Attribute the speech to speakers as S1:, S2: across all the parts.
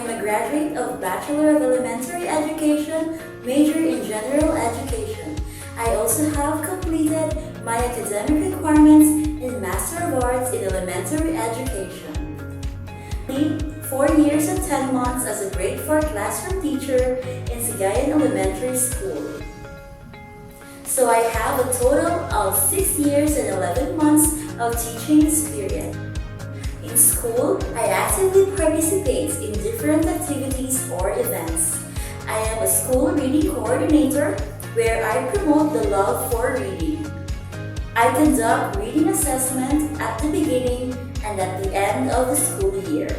S1: am a graduate of Bachelor of Elementary Education, major in General Education. I also have completed my academic requirements in Master of Arts in Elementary Education. 4 years and 10 months as a grade 4 classroom teacher in Sigayan Elementary School. So I have a total of 6 years and 11 months of teaching experience. In school, I actively participate in different activities or events. I am a school reading coordinator where I promote the love for reading. I conduct reading assessment at the beginning and at the end of the school year.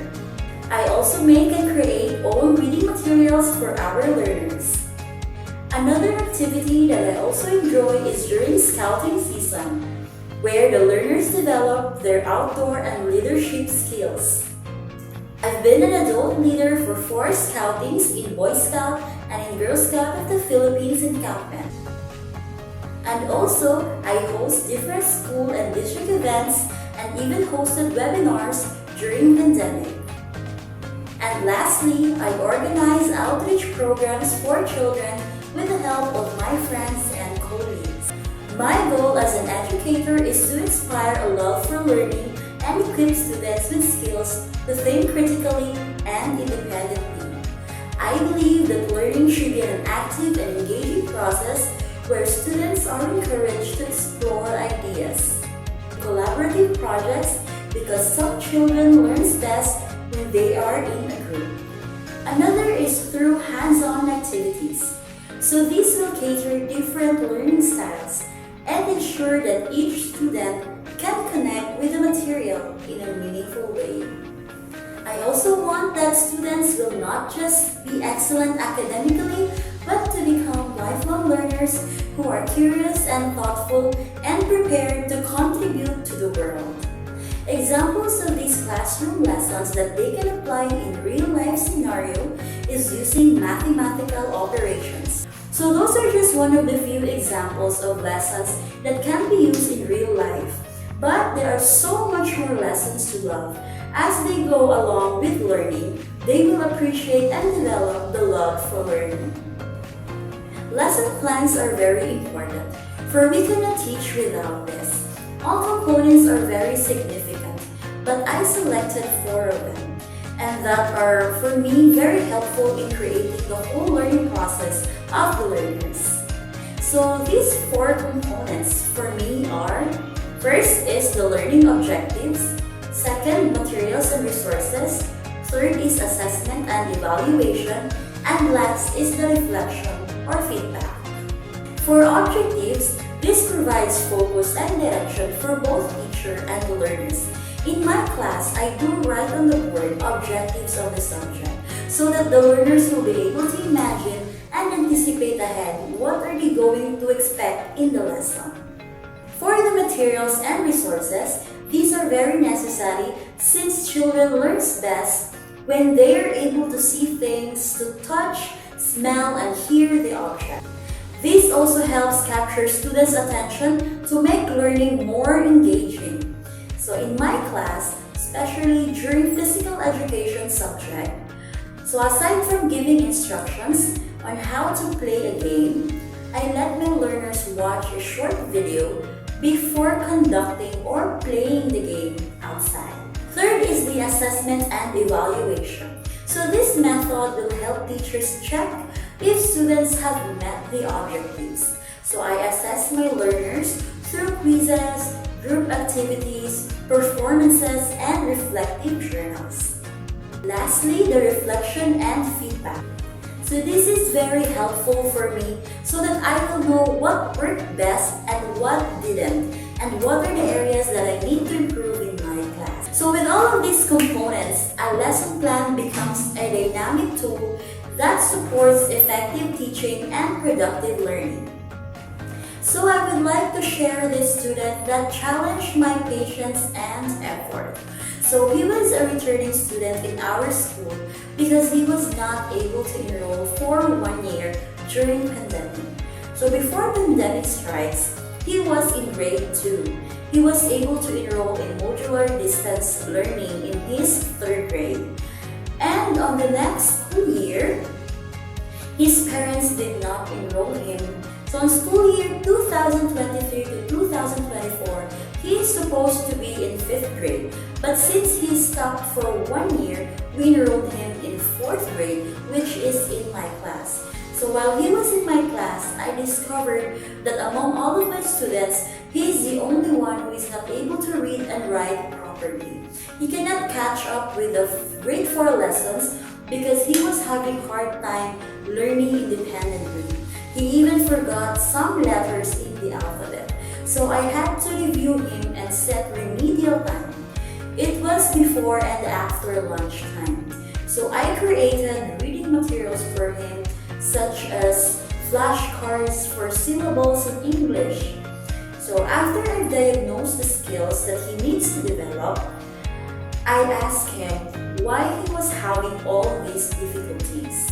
S1: I also make and create own reading materials for our learners. Another activity that I also enjoy is during scouting season, where the learners develop their outdoor and leadership skills. I've been an adult leader for 4 scoutings in Boy Scout and in Girl Scout of the Philippines encampment. And also, I host different school and district events and even hosted webinars during pandemic. And lastly, I organize outreach programs for children with the help of my friends and colleagues. My goal as an educator is to inspire a love for learning and equip students with skills to think critically and independently. I believe that learning should be an active and engaging process where students are encouraged to explore ideas. Collaborative projects because some children learn best when they are in a group. Another is through hands-on activities. So these will cater different learning styles and ensure that each student can connect with the material in a meaningful way. I also want that students will not just be excellent academically, but to become lifelong learners who are curious and thoughtful and prepared to contribute to the world. Examples of these classroom lessons that they can apply in real-life scenario is using mathematical operations. So those are just one of the few examples of lessons that can be used in real life. But there are so much more lessons to love. As they go along with learning, they will appreciate and develop the love for learning. Lesson plans are very important, for we cannot teach without this. All components are very significant, but I selected 4 of them, and that are, for me, very helpful in creating the whole learning process of the learners. So these 4 components for me are: first is the learning objectives, second, materials and resources, third is assessment and evaluation, and last is the reflection or feedback. For objectives, this provides focus and direction for both teacher and the learners. In my class, I do write on the board objectives of the subject so that the learners will be able to imagine and anticipate ahead what are they going to expect in the lesson. For the materials and resources, these are very necessary since children learn best when they are able to see things, to touch, smell, and hear the object. This also helps capture students' attention to make learning more engaging. So in my class, especially during physical education subject, so aside from giving instructions on how to play a game, I let my learners watch a short video before conducting or playing the game outside. Third is the assessment and evaluation. So this method will help teachers check if students have met the objectives. So I assess my learners through quizzes, group activities, performances, and reflective journals. Lastly, the reflection and feedback. So this is very helpful for me so that I will know what worked best and what didn't, and what are the areas that I need to improve in my class. So with all of these components, a lesson plan becomes a dynamic tool that supports effective teaching and productive learning. So I would like to share this student that challenged my patience and effort. So he was a returning student in our school because he was not able to enroll for 1 year during pandemic. So before pandemic strikes, he was in grade 2. He was able to enroll in modular distance learning in his 3rd grade. And on the next school year, his parents did not enroll him. So in school year 2023 to 2024, he is supposed to be in 5th grade. But since he stopped for 1 year, we enrolled him in 4th grade, which is in my class. So while he was in my class, I discovered that among all of my students, he is the only one who is not able to read and write properly. He cannot catch up with the grade 4 lessons because he was having a hard time learning independently. He even forgot some letters in the alphabet. So I had to review him and set remedial time. It was before and after lunchtime. So I created reading materials for him, such as flashcards for syllables in English. So after I diagnosed the skills that he needs to develop, I asked him why he was having all these difficulties.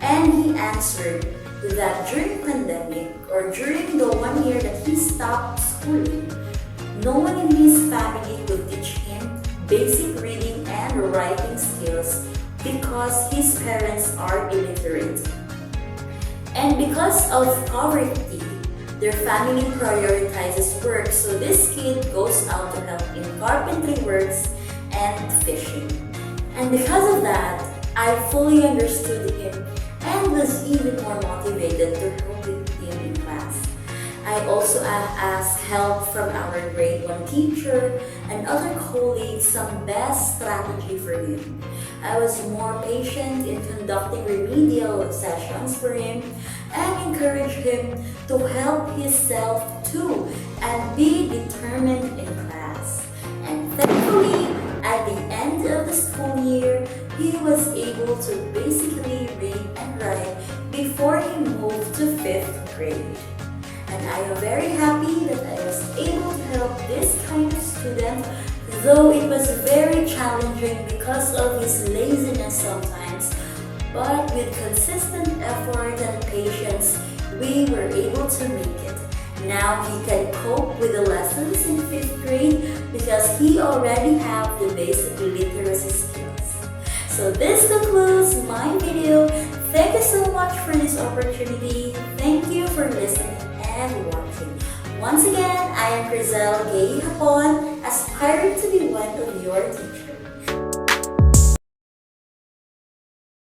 S1: And he answered that during pandemic or during the 1 year that he stopped schooling, no one in his family would teach him basic reading and writing skills because his parents are illiterate. And because of poverty, their family prioritizes work, so this kid goes out to help in carpentry works and fishing. And because of that, I fully understood him and was even more motivated to help with him in class. I also asked help from our grade 1 teacher and other colleagues some best strategy for him. I was more patient in conducting remedial sessions for him and encouraged him to help himself too and be determined in class. And thankfully, at the end of the school year, he was able to basically read and write before he moved to 5th grade. And I am very happy that I was able to help this kind of student, though it was very challenging because of his laziness sometimes. But with consistent effort and patience, we were able to make it. Now he can cope with the lessons in 5th grade because he already have the basic literacy skills. So this concludes my video. Thank you so much for this opportunity. Thank you for listening and watching. Once again, I am Crizel Gay Hapon, aspiring to be one of your teachers.